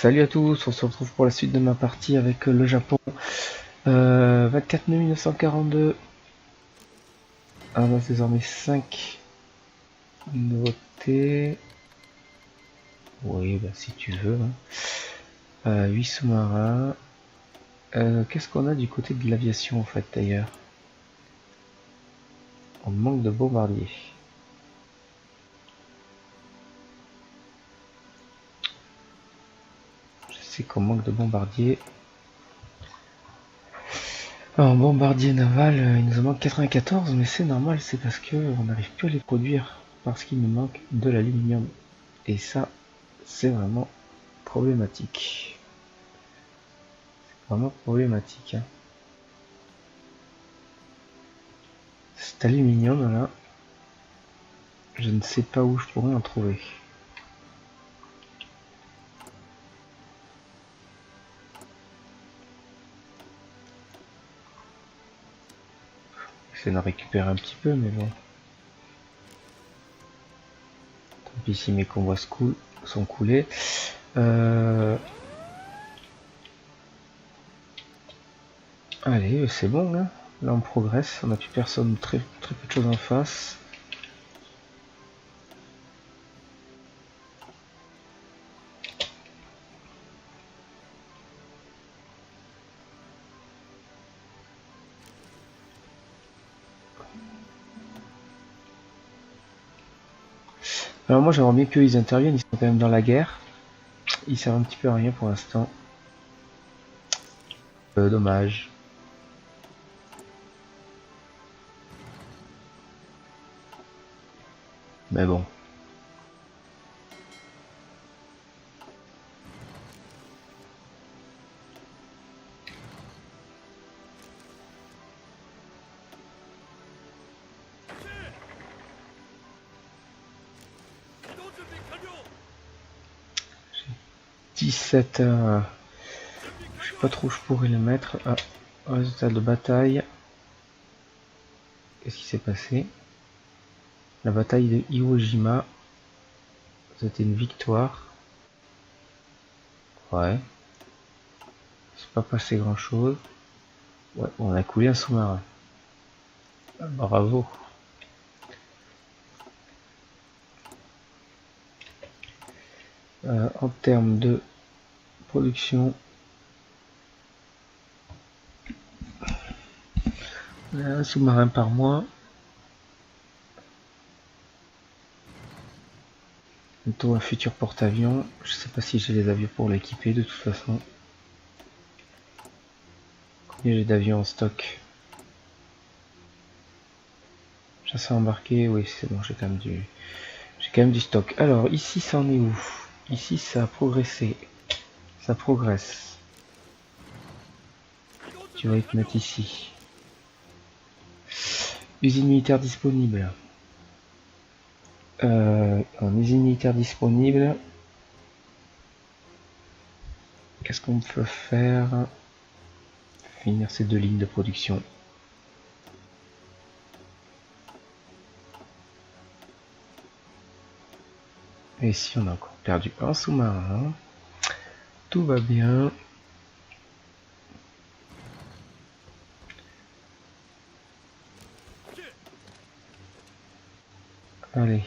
Salut à tous, on se retrouve pour la suite de ma partie avec le Japon. 24 mai 1942. On a désormais 5 nouveautés. Oui, bah si tu veux. 8 sous-marins. Qu'est-ce qu'on a du côté de l'aviation en fait d'ailleurs? On manque de bombardiers. Je sais qu'on manque de bombardiers. En bombardier naval, il nous en manque 94, mais c'est normal, c'est parce que on n'arrive plus à les produire, parce qu'il nous manque de l'aluminium. Et ça, c'est vraiment problématique. Vraiment problématique. Hein. Cet aluminium là, je ne sais pas où je pourrais en trouver. J'essaie d'en récupérer un petit peu, mais bon. Tant pis si mes convois sont coulés. Allez, c'est bon là. Là on progresse, on n'a plus personne, très peu de choses en face. Alors moi j'aimerais bien qu'ils interviennent, ils sont quand même dans la guerre. Ils servent un petit peu à rien pour l'instant. Dommage. Mais bon. J'ai 17 je sais pas trop où je pourrais les mettre. Résultat de bataille. Qu'est-ce qui s'est passé? La bataille de Iwo Jima. C'était une victoire. Ouais. C'est pas passé grand chose. Ouais, on a coulé un sous-marin. Bravo. En termes de production, on a un sous-marin par mois. Bientôt un futur porte-avions. Je sais pas si j'ai les avions pour l'équiper de toute façon. Combien j'ai d'avions en stock? Chasseur embarqué, oui c'est bon, j'ai quand même du stock. Alors ici ça en est où? Ici ça a progressé. Ça progresse. Tu vas te mettre ici. Usine militaire disponible. En usine militaire disponible. Qu'est-ce qu'on peut faire? Finir ces 2 lignes de production. Et ici on a encore perdu un sous-marin. Tout va bien. Allez.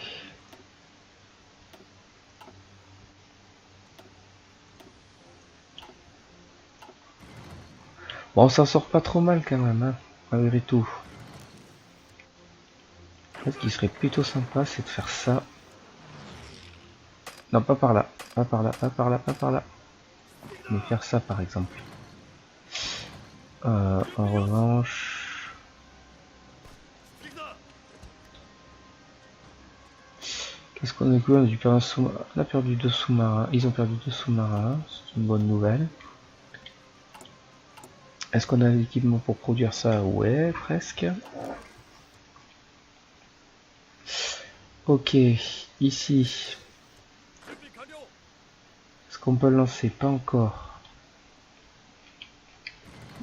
Bon, on s'en sort pas trop mal quand même, hein, malgré tout. Ce qui serait plutôt sympa, c'est de faire ça. Non, pas par là, pas par là, pas par là, pas par là. Mais faire ça par exemple. En revanche... Qu'est-ce qu'on a eu? On a dû perdre un sous-marin. On a perdu 2 sous-marins. Ils ont perdu 2 sous-marins. C'est une bonne nouvelle. Est-ce qu'on a l'équipement pour produire ça? Ouais, presque. Ok, ici. Est-ce qu'on peut le lancer? Pas encore.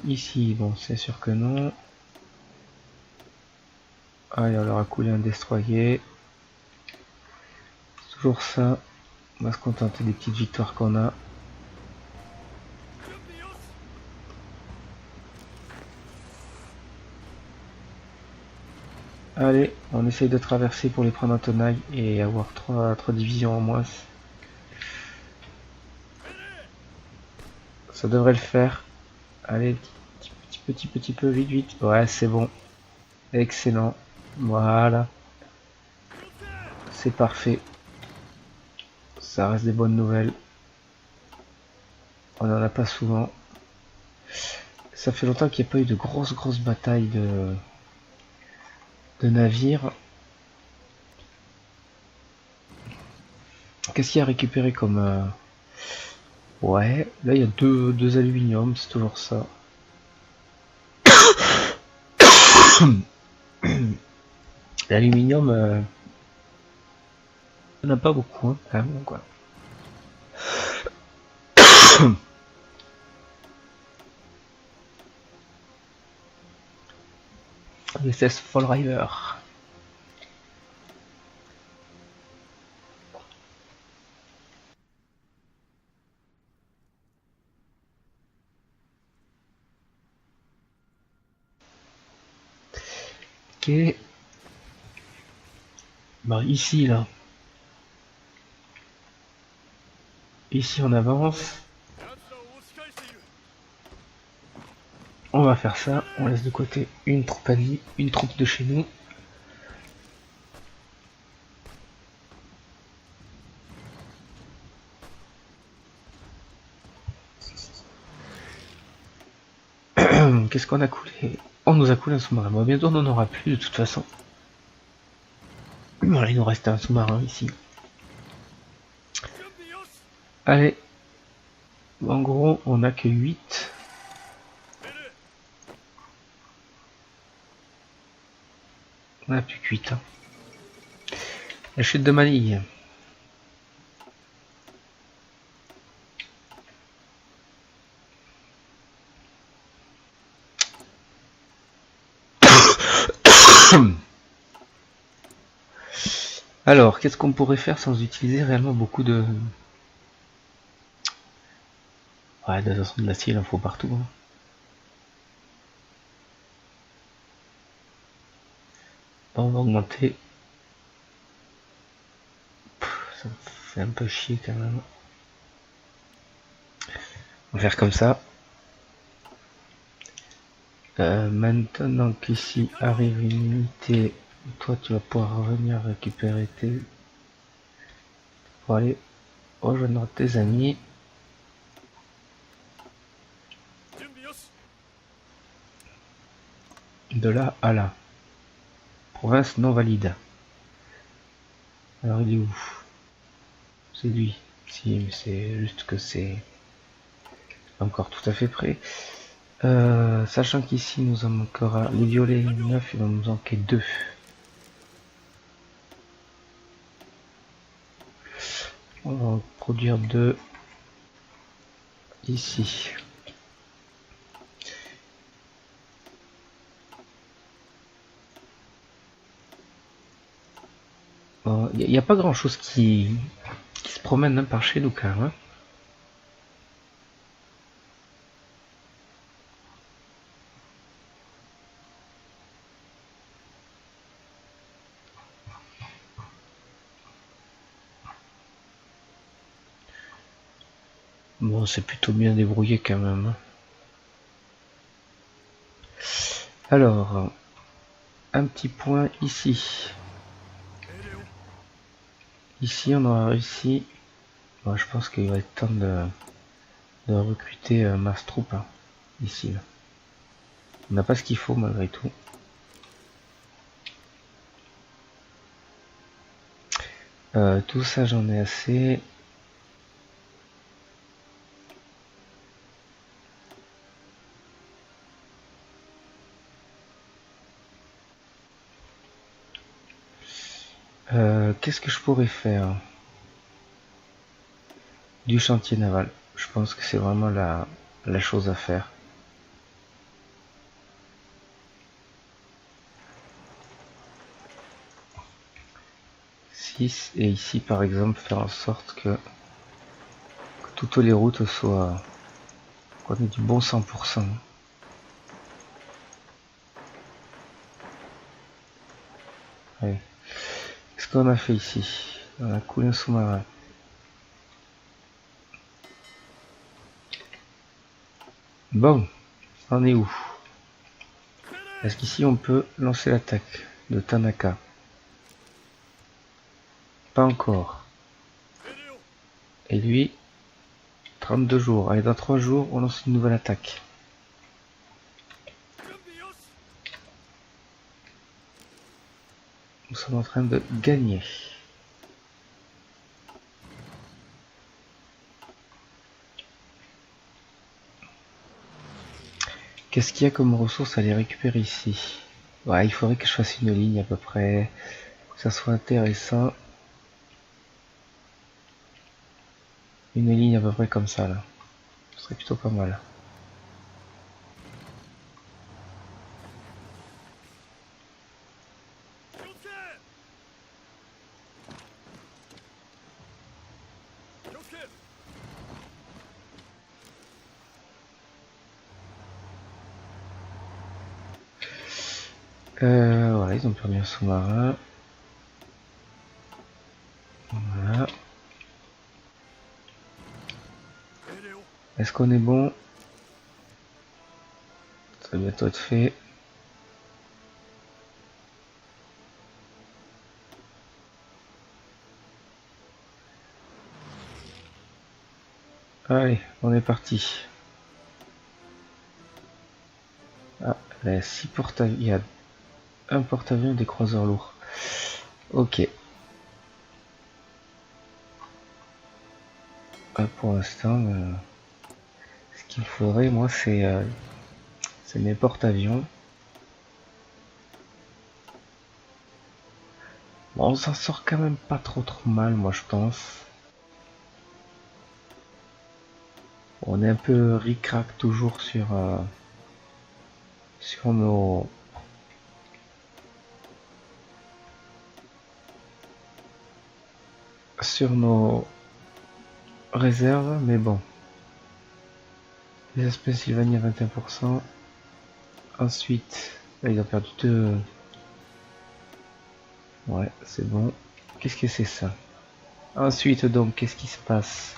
Ici, bon, c'est sûr que non. Allez, on leur a coulé un destroyer. C'est toujours ça. On va se contenter des petites victoires qu'on a. Allez, on essaye de traverser pour les prendre en tenaille et avoir trois divisions en moins. Ça devrait le faire. Allez, petit peu, vite, vite. Ouais, c'est bon. Excellent. Voilà. C'est parfait. Ça reste des bonnes nouvelles. On n'en a pas souvent. Ça fait longtemps qu'il n'y a pas eu de grosses batailles de navires. Qu'est-ce qu'il y a à récupérer comme... Ouais, là il y a deux aluminium, c'est toujours ça. L'aluminium, on n'a pas beaucoup, hein, quand même, quoi. l'USS Fall River. Ok. Bah ici là. Ici on avance. On va faire ça, on laisse de côté une troupe ennemie, une troupe de chez nous. Qu'est-ce qu'on a coulé? On nous a coulé un sous-marin. Bon, bientôt on n'en aura plus de toute façon. Voilà, il nous reste un sous-marin ici. Allez. En gros, on a que 8. On a plus que 8. Hein. La chute de Manille. Alors, qu'est-ce qu'on pourrait faire sans utiliser réellement beaucoup de... Ouais, de toute façon, de l'acier, il en faut partout. Hein. On va augmenter. Ça me fait un peu chier quand même. On va faire comme ça. Maintenant qu'ici arrive une unité, toi tu vas pouvoir revenir récupérer tes... pour aller rejoindre tes amis. De là à là. Province non valide. Alors il est où? C'est lui. Si, mais c'est juste que c'est encore tout à fait prêt. Sachant qu'ici nous en manquera les violets 9, il va nous manquer 2. On va en produire 2 ici. Il n'y a pas grand chose qui se promène hein, par chez nous quand même. Hein. Bon, c'est plutôt bien débrouillé quand même. Hein. Alors, un petit point ici. Ici, on aura réussi. Bon, je pense qu'il va être temps de recruter masse troupe hein, ici. Là. On n'a pas ce qu'il faut malgré tout. Tout ça, j'en ai assez. Qu'est-ce que je pourrais faire? Du chantier naval. Je pense que c'est vraiment la chose à faire. Et ici par exemple faire en sorte que toutes les routes soient qu'on ait du bon 100%. Allez. Qu'est-ce qu'on a fait ici? On a coulé un sous-marin. Bon, on est où? Est-ce qu'ici on peut lancer l'attaque de Tanaka? Pas encore. Et lui, 32 jours. Allez, dans 3 jours, on lance une nouvelle attaque. Nous sommes en train de gagner. Qu'est-ce qu'il y a comme ressources à les récupérer ici? Ouais, il faudrait que je fasse une ligne à peu près, que ça soit intéressant. Une ligne à peu près comme ça là. Ce serait plutôt pas mal. Voilà, ils ont permis un sous-marin. Voilà. Est-ce qu'on est bon? Ça va bientôt être fait. Allez, on est parti. Ah, il y a 6 porte-avions. Il y a un porte-avions et des croiseurs lourds. Ok. Ah, pour l'instant, ce qu'il faudrait, moi, c'est mes porte-avions. Bon, on s'en sort quand même pas trop mal, moi, je pense. On est un peu ric-rac toujours sur nos réserves, mais bon. Les Pennsylvanie à 21%. Ensuite, là, ils ont perdu 2. Ouais, c'est bon. Qu'est-ce que c'est ça? Ensuite, donc, qu'est-ce qui se passe?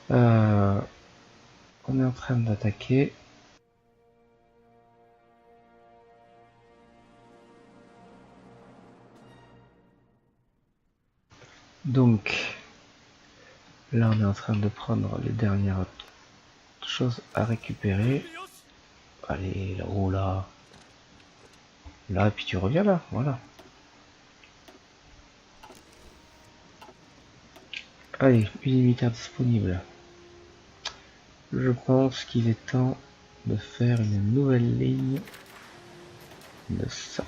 On est en train d'attaquer. Donc, là, on est en train de prendre les dernières choses à récupérer. Allez, là-haut, là. Là, et puis tu reviens là, voilà. Allez, unité disponible. Je pense qu'il est temps de faire une nouvelle ligne de ça.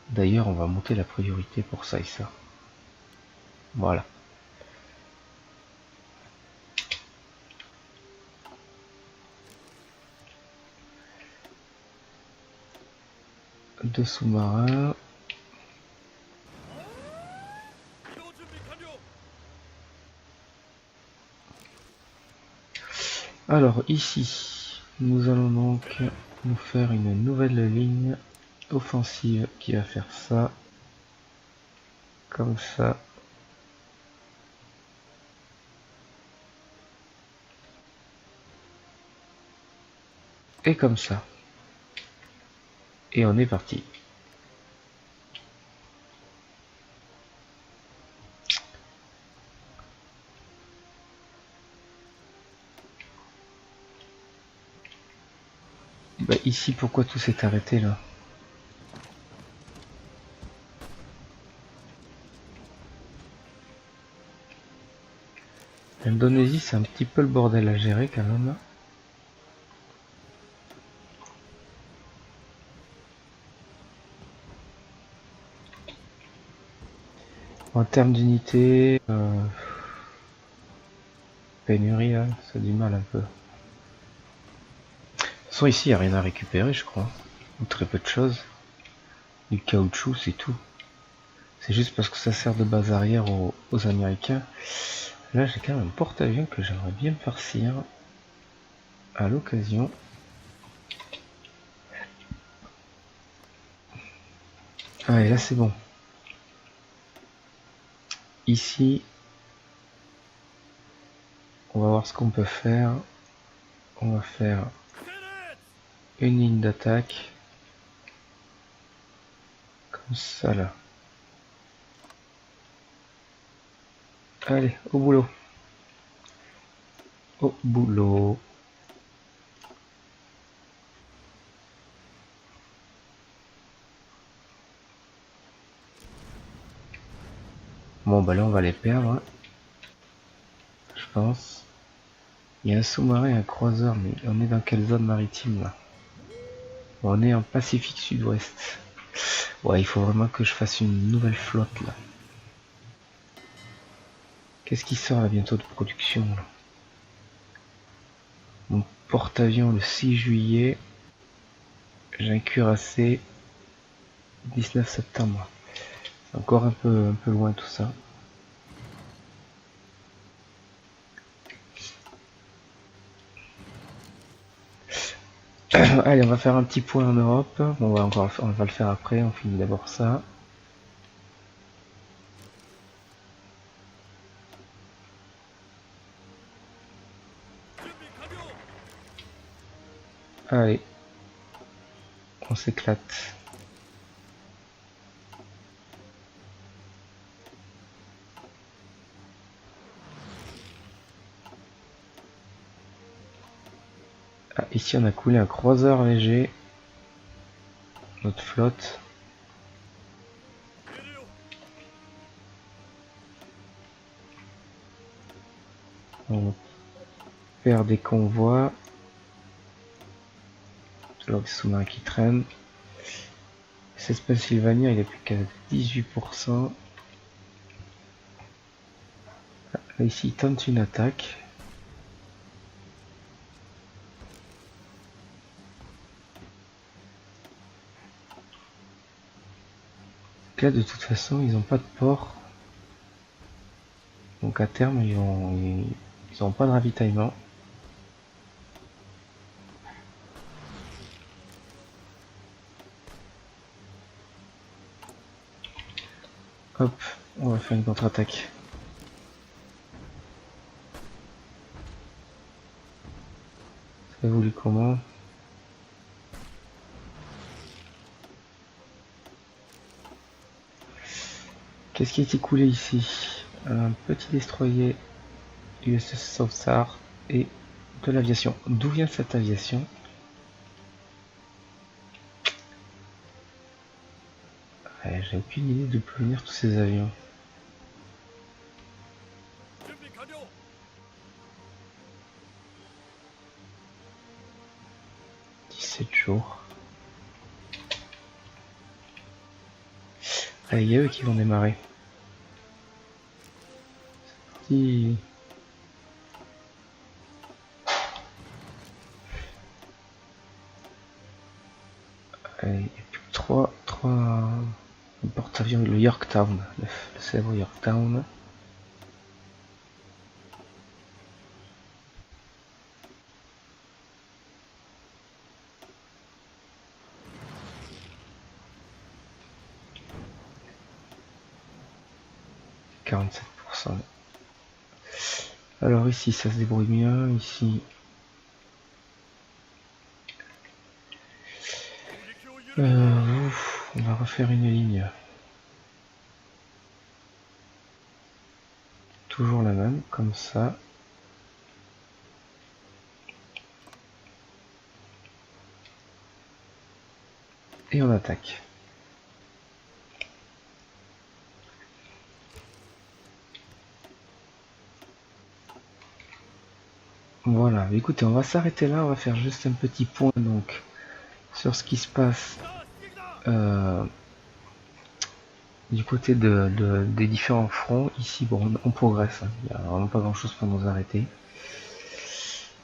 D'ailleurs, on va monter la priorité pour ça et ça. Voilà. Deux sous-marins. Alors ici, nous allons donc nous faire une nouvelle ligne offensive qui va faire ça, comme ça. Et comme ça. Et on est parti. Bah ici, pourquoi tout s'est arrêté là? L'Indonésie, c'est un petit peu le bordel à gérer quand même. En termes d'unité, pénurie, là, ça a du mal un peu. De toute façon, ici, il n'y a rien à récupérer, je crois. Ou très peu de choses. Du caoutchouc, c'est tout. C'est juste parce que ça sert de base arrière aux Américains. Là, j'ai quand même un porte-avions que j'aimerais bien farcir à l'occasion. Allez, là c'est bon. Ici, on va voir ce qu'on peut faire. On va faire une ligne d'attaque. Comme ça là. Allez, au boulot. Au boulot. Bon bah là on va les perdre, hein. Je pense. Il y a un sous-marin et un croiseur, mais on est dans quelle zone maritime là? On est en Pacifique Sud-Ouest. Ouais, il faut vraiment que je fasse une nouvelle flotte là. Qu'est-ce qui sort là bientôt de production là? Mon porte-avions le 6 juillet. J'ai un cuirassé 19 septembre. C'est encore un peu loin tout ça. Allez, on va faire un petit point en Europe. Bon, on va le faire après. On finit d'abord ça. Allez, on s'éclate. Ah, ici on a coulé un croiseur léger. Notre flotte. On perd des convois. C'est là que sous-marin qui traîne. C'est Pennsylvania, il est plus qu'à 18%. Là, ici il tente une attaque. Là de toute façon ils n'ont pas de port. Donc à terme ils n'ont pas de ravitaillement. Hop, on va faire une contre-attaque. Ça voulu comment? Qu'est-ce qui a été coulé ici? Un petit destroyer USS Southstar et de l'aviation. D'où vient cette aviation? Ouais, j'ai aucune idée d'où peuvent venir tous ces avions. 17 jours. Allez, il y a eux qui vont démarrer. C'est parti. Allez, il n'y a plus que 3 porte-avions, le Yorktown, le célèbre Yorktown. « 47%. Alors ici ça se débrouille bien, ici on va refaire une ligne. Toujours la même, comme ça. Et on attaque. Voilà, écoutez, on va s'arrêter là, on va faire juste un petit point donc sur ce qui se passe du côté des différents fronts. Ici, bon, on progresse, hein. Il n'y a vraiment pas grand chose pour nous arrêter.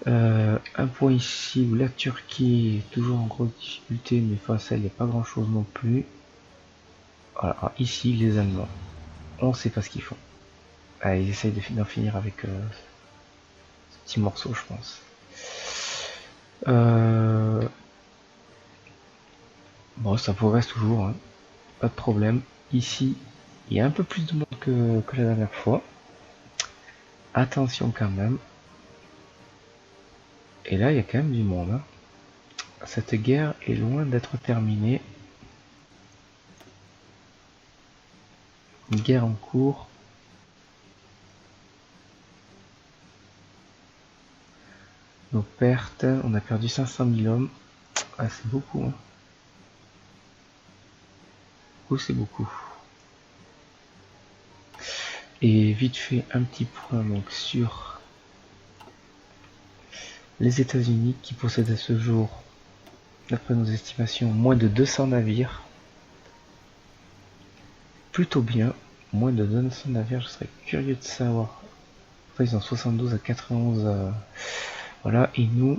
Un point ici où la Turquie est toujours en grosse difficulté, mais face à elle, il n'y a pas grand chose non plus. Voilà, alors ici, les Allemands, on sait pas ce qu'ils font. Ah, ils essayent d'en finir avec ce petit morceau, je pense. Bon, ça progresse toujours, hein. pas de problème. Ici, il y a un peu plus de monde que la dernière fois. Attention quand même. Et là, il y a quand même du monde. Hein. Cette guerre est loin d'être terminée. Une guerre en cours. Nos pertes, on a perdu 500 000 hommes. Ah, c'est beaucoup. Hein. C'est beaucoup. Et vite fait, un petit point donc sur les États-Unis qui possèdent à ce jour, d'après nos estimations, moins de 200 navires. Plutôt bien, moins de 200 navires, je serais curieux de savoir. Enfin, ils ont 72 à 91. Voilà, et nous,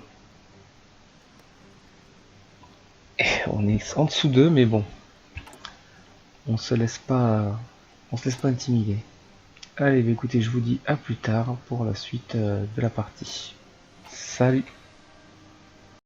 on est en dessous d'eux, mais bon, on se laisse pas intimider. Allez, bah écoutez, je vous dis à plus tard pour la suite de la partie. Salut!